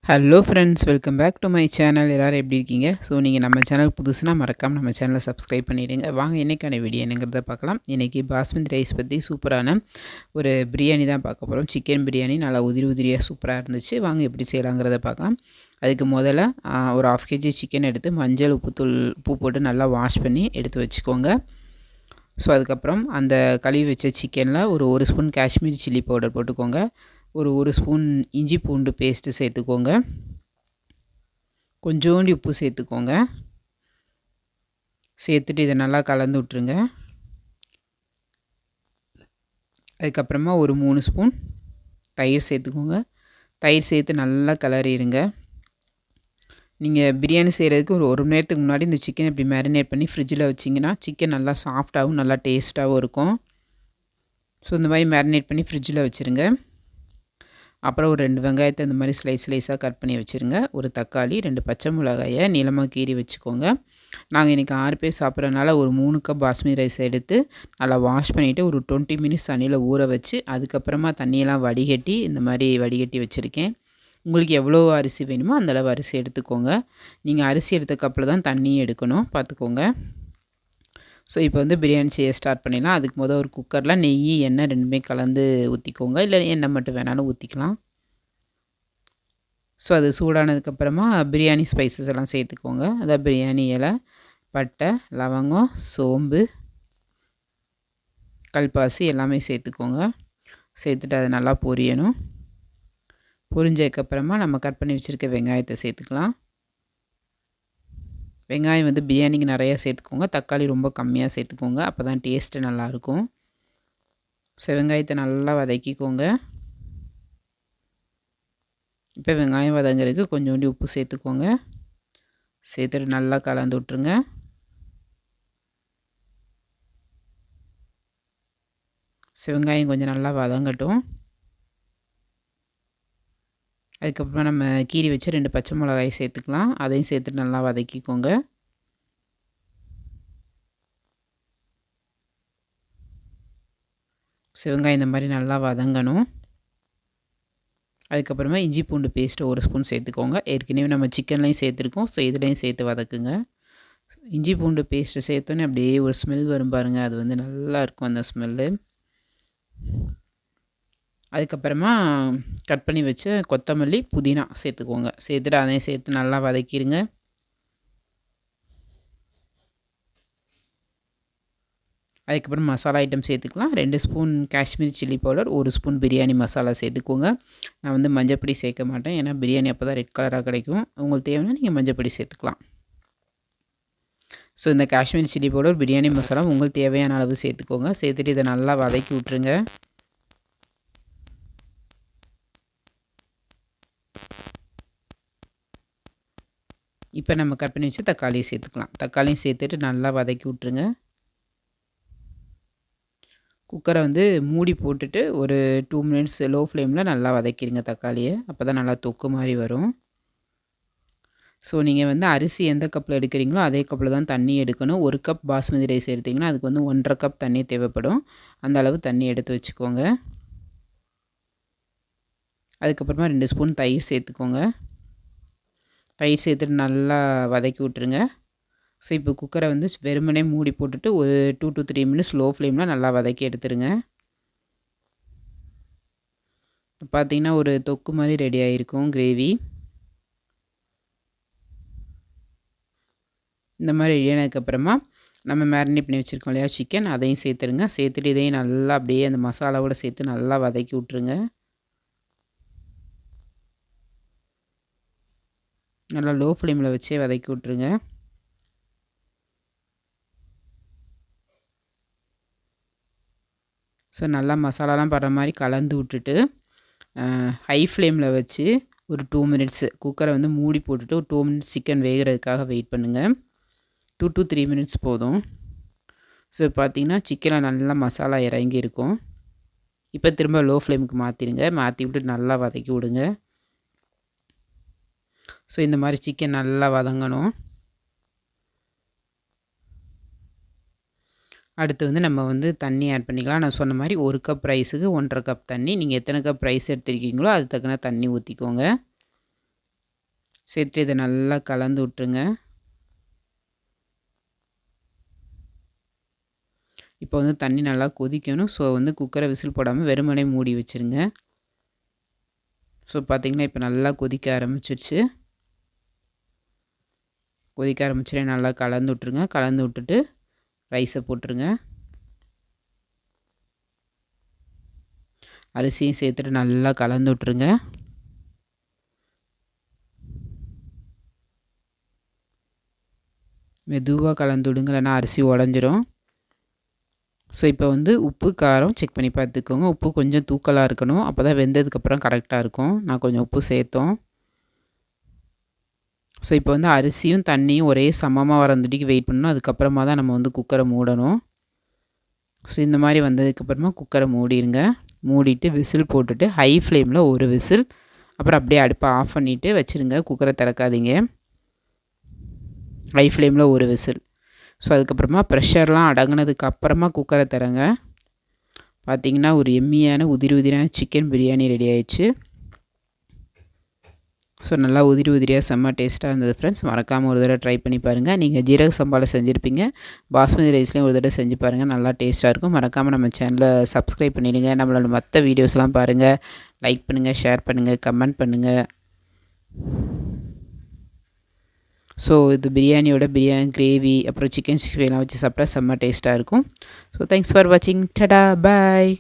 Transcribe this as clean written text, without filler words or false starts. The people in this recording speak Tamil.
Hello friends, welcome back to my channel. எல்லோரும் எப்படி இருக்கீங்க? ஸோ நீங்கள் நம்ம சேனல் புதுசுனா மறக்காமல் நம்ம சேனலை சப்ஸ்கிரைப் பண்ணிவிடுங்க. வாங்க இன்றைக்கான வீடியோ என்னங்கிறத பார்க்கலாம். இன்றைக்கி பாஸ்மதி ரைஸ் பற்றி சூப்பரான ஒரு பிரியாணி தான் பார்க்க போகிறோம். சிக்கன் பிரியாணி நல்லா உதிரியாக சூப்பராக இருந்துச்சு. வாங்க எப்படி செய்யலாங்கிறத பார்க்கலாம். அதுக்கு முதல்ல ஒரு 1/2 kg சிக்கன் எடுத்து மஞ்சள் உப்பு போட்டு நல்லா வாஷ் பண்ணி எடுத்து வச்சுக்கோங்க. ஸோ அதுக்கப்புறம் அந்த கழுவி வச்ச சிக்கனில் ஒரு ஸ்பூன் காஷ்மீரி சில்லி பவுடர் போட்டுக்கோங்க. ஒரு ஸ்பூன் இஞ்சி பூண்டு பேஸ்ட்டு சேர்த்துக்கோங்க. கொஞ்சோண்டு உப்பு சேர்த்துக்கோங்க. சேர்த்துட்டு இதை நல்லா கலந்து விட்ருங்க. அதுக்கப்புறமா ஒரு 3 ஸ்பூன் தயிர் சேர்த்துக்கோங்க. தயிர் சேர்த்து நல்லா கிளறிடுங்க. நீங்கள் பிரியாணி செய்கிறதுக்கு ஒரு மணி நேரத்துக்கு முன்னாடி இந்த சிக்கனை இப்படி மேரினேட் பண்ணி ஃப்ரிட்ஜில் வச்சிங்கன்னா சிக்கன் நல்லா சாஃப்டாகவும் நல்லா டேஸ்ட்டாகவும் இருக்கும். ஸோ இந்த மாதிரி மேரினேட் பண்ணி ஃப்ரிட்ஜில் வச்சுருங்க. அப்புறம் ஒரு 2 வெங்காயத்தை இந்த மாதிரி ஸ்லைஸாக கட் பண்ணி வச்சுருங்க. ஒரு தக்காளி, 2 பச்சை மிளகாயை நீளமாக கீறி வச்சுக்கோங்க. நாங்கள் இன்றைக்கி 6 பேர் சாப்பிட்றதுனால ஒரு 3 கப் பாஸ்மதி ரைஸ் எடுத்து நல்லா வாஷ் பண்ணிவிட்டு ஒரு 20 மினிட்ஸ் தண்ணியில் ஊற வச்சு அதுக்கப்புறமா தண்ணியெல்லாம் வடிகட்டி இந்த மாதிரி வடிகட்டி வச்சுருக்கேன். உங்களுக்கு எவ்வளோ அரிசி வேணுமோ அந்தளவு அரிசி எடுத்துக்கோங்க. நீங்கள் அரிசி எடுத்த கப்பில் தான் தண்ணியும் எடுக்கணும், பார்த்துக்கோங்க. ஸோ இப்போ பிரியாணி செய்ய ஸ்டார்ட் பண்ணிடலாம். அதுக்கு ஒரு குக்கரில் நெய், எண்ணெய் ரெண்டுமே கலந்து ஊற்றிக்கோங்க. இல்லை எண்ணெய் மட்டும் வேணாலும் ஊற்றிக்கலாம். ஸோ அது சூடானதுக்கப்புறமா பிரியாணி ஸ்பைசஸ் எல்லாம் சேர்த்துக்கோங்க. அதாவது பிரியாணி இலை, பட்டை, லவங்கம், சோம்பு, கல்பாசி எல்லாமே சேர்த்துக்கோங்க. சேர்த்துட்டு அது நல்லா பொரியணும். பொரிஞ்சதுக்கப்புறமா நம்ம கட் பண்ணி வச்சுருக்க வெங்காயத்தை சேர்த்துக்கலாம். வெங்காயம் பிரியாணிக்கு நிறையா சேர்த்துக்கோங்க. தக்காளி ரொம்ப கம்மியாக சேர்த்துக்கோங்க. அப்போ தான் டேஸ்ட்டு நல்லாயிருக்கும். ஸோ வெங்காயத்தை நல்லா வதக்கிக்கோங்க. இப்போ வெங்காயம் வதங்கிறதுக்கு கொஞ்சோண்டு உப்பு சேர்த்துக்கோங்க. சேர்த்துட்டு நல்லா கலந்து விட்ருங்க. ஸோ வெங்காயம் கொஞ்சம் நல்லா வதங்கட்டும். அதுக்கப்புறமா நம்ம கீரி வச்சு 2 பச்சை மிளகாய் சேர்த்துக்கலாம். அதையும் சேர்த்துட்டு நல்லா வதக்கிக்கோங்க. வெங்காயம் இந்த மாதிரி நல்லா வதங்கணும். அதுக்கப்புறமா இஞ்சி பூண்டு பேஸ்ட்டு 1 ஸ்பூன் சேர்த்துக்கோங்க. ஏற்கனவே நம்ம சிக்கன்லேயும் சேர்த்துருக்கோம். ஸோ இதுலேயும் சேர்த்து வதக்குங்க. இஞ்சி பூண்டு பேஸ்ட்டு சேர்த்தோன்னே அப்படியே ஒரு ஸ்மெல் வரும் பாருங்கள். அது நல்லாயிருக்கும் அந்த ஸ்மெல்லு. அதுக்கப்புறமா கட் பண்ணி வச்ச கொத்தமல்லி, புதினா சேர்த்துக்கோங்க. சேர்த்துட்டு அதையும் சேர்த்து நல்லா வதக்கிடுங்க. அதுக்கப்புறம் மசாலா ஐட்டம் சேர்த்துக்கலாம். 2 spoon Kashmiri chilli powder, 1 spoon biryani masala சேர்த்துக்கோங்க. நான் மஞ்சப்பொடி சேர்க்க மாட்டேன். ஏன்னா பிரியாணி அப்போ தான் ரெட் கலராக கிடைக்கும். உங்களுக்கு தேவைன்னா நீங்கள் மஞ்சப்பொடி சேர்த்துக்கலாம். ஸோ இந்த காஷ்மீரி சில்லி பவுடர், பிரியாணி மசாலா உங்களுக்கு தேவையான அளவு சேர்த்துக்கோங்க. சேர்த்துட்டு இதை நல்லா வதக்கி விட்ருங்க. இப்போ நம்ம கட் பண்ணி வச்சு தக்காளியை சேர்த்துக்கலாம். தக்காளியும் சேர்த்துட்டு நல்லா வதக்கி விட்ருங்க. குக்கரை மூடி போட்டுட்டு ஒரு 2 மினிட்ஸ் லோ ஃப்ளேமில் நல்லா வதக்கிடுங்க தக்காளியை. அப்போ தான் நல்லா தொக்கு மாதிரி வரும். ஸோ நீங்கள் அரிசி எந்த கப்பில் எடுக்கிறீங்களோ அதே கப்பில் தான் தண்ணி எடுக்கணும். 1 கப் பாஸ்மதி ரைஸ் எடுத்திங்கன்னா அதுக்கு 1.5 கப் தண்ணி தேவைப்படும். அந்த அளவு தண்ணி எடுத்து வச்சுக்கோங்க. அதுக்கப்புறமா 2 ஸ்பூன் தயிர் சேர்த்துக்கோங்க. தயிர் சேர்த்துட்டு நல்லா வதக்கி விட்ருங்க. ஸோ இப்போ குக்கரை வெறுமனே மூடி போட்டுட்டு ஒரு 2 to 3 மினிட்ஸ் லோ ஃப்ளேமில் நல்லா வதக்கி எடுத்துருங்க. பார்த்திங்கன்னா ஒரு தொக்கு மாதிரி ரெடி ஆகிருக்கும் கிரேவி. இந்த மாதிரி ரெடி ஆனதுக்கப்புறமா நம்ம மேரினேட் பண்ணி வச்சுருக்கோம் இல்லையா சிக்கன், அதையும் சேர்த்துருங்க. சேர்த்துட்டு இதையும் நல்லா அப்படியே அந்த மசாலாவோடு சேர்த்து நல்லா வதக்கி விட்ருங்க. நல்லா லோ ஃப்ளேமில் வச்சே வதக்கி விட்ருங்க. ஸோ நல்லா மசாலாலாம் படுற மாதிரி கலந்து விட்டுட்டு ஹை ஃப்ளேமில் வச்சு ஒரு 2 மினிட்ஸு குக்கரை மூடி போட்டுட்டு ஒரு 2 மினிட்ஸ் சிக்கன் வேகிறதுக்காக வெயிட் பண்ணுங்கள். 2 to 3 மினிட்ஸ் போதும். ஸோ பார்த்திங்கன்னா சிக்கனில் நல்லா மசாலா இறங்கி இருக்கும். இப்போ திரும்ப லோ ஃப்ளேமுக்கு மாற்றிடுங்க. மாற்றி விட்டு நல்லா வதக்கி விடுங்க. ஸோ இந்த மாதிரி சிக்கன் நல்லா வதங்கணும். அடுத்து நம்ம தண்ணி ஆட் பண்ணிக்கலாம். நான் சொன்ன மாதிரி 1 கப் ரைஸுக்கு 1.5 கப் தண்ணி. நீங்கள் எத்தனை கப் ரைஸ் எடுத்துருக்கீங்களோ அதுக்கு தக்கன தண்ணி ஊற்றிக்கோங்க. சேர்த்துட்டு இதை நல்லா கலந்து விட்டுருங்க. இப்போ வந்து தண்ணி நல்லா கொதிக்கணும். ஸோ வந்து குக்கரை விசில் போடாமல் வெறுமனே மூடி வச்சுருங்க. ஸோ பார்த்திங்கன்னா இப்போ நல்லா கொதிக்க ஆரம்பிச்சிருச்சு. கொதிக்க ஆரம்பிச்சுட்டு நல்லா கலந்து விட்ருங்க. கலந்து விட்டுட்டு ரைஸை போட்டுருங்க. அரிசியும் சேர்த்துட்டு நல்லா கலந்து விட்ருங்க. மெதுவாக கலந்து விடுங்க, இல்லைன்னா அரிசி உடஞ்சிரும். ஸோ இப்போ வந்து உப்பு காரம் செக் பண்ணி பார்த்துக்கோங்க. உப்பு கொஞ்சம் தூக்கலாக இருக்கணும். அப்போ தான் வெந்ததுக்கப்புறம் கரெக்டாக இருக்கும். நான் கொஞ்சம் உப்பு சேர்த்தோம். ஸோ இப்போ வந்து அரிசியும் தண்ணியும் ஒரே சமமாக வரந்துட்டிக்கு வெயிட் பண்ணணும். அதுக்கப்புறமா தான் நம்ம வந்து குக்கரை மூடணும். ஸோ இந்த மாதிரி வந்ததுக்கப்புறமா குக்கரை மூடிடுங்க. மூடிட்டு விசில் போட்டுட்டு ஹை ஃப்ளேமில் ஒரு விசில், அப்புறம் அப்படியே அடுப்பை ஆஃப் பண்ணிவிட்டு வச்சுருங்க. குக்கரை திறக்காதீங்க. ஹை ஃப்ளேமில் ஒரு விசில். ஸோ அதுக்கப்புறமா ப்ரெஷர்லாம் அடங்கினதுக்கு அப்புறமா குக்கரை திறங்க. பார்த்திங்கன்னா ஒரு எம்மியான உதிரியான சிக்கன் பிரியாணி ரெடி ஆயிடுச்சு. ஸோ நல்லா உதிரியாக செம்ம டேஸ்ட்டாக இருந்தது ஃப்ரெண்ட்ஸ். மறக்காமல் ஒரு தடவை ட்ரை பண்ணி பாருங்கள். நீங்கள் ஜீரக சம்பாவில் செஞ்சுருப்பீங்க, பாஸ்மதி ரைஸ்லேயும் ஒரு தடவை செஞ்சு பாருங்கள். நல்லா டேஸ்ட்டாக இருக்கும். மறக்காமல் நம்ம சேனலை சப்ஸ்கிரைப் பண்ணிடுங்க. நம்மளோட மற்ற வீடியோஸ்லாம் பாருங்கள். லைக் பண்ணுங்கள், ஷேர் பண்ணுங்கள், கமெண்ட் பண்ணுங்கள். ஸோ இது பிரியாணி கிரேவி அப்புறம் சிக்கன் 65 வச்சு சாப்பிட்டா செம்ம டேஸ்ட்டாக இருக்கும். ஸோ தேங்க்ஸ் ஃபார் வாட்சிங். டடா பாய்.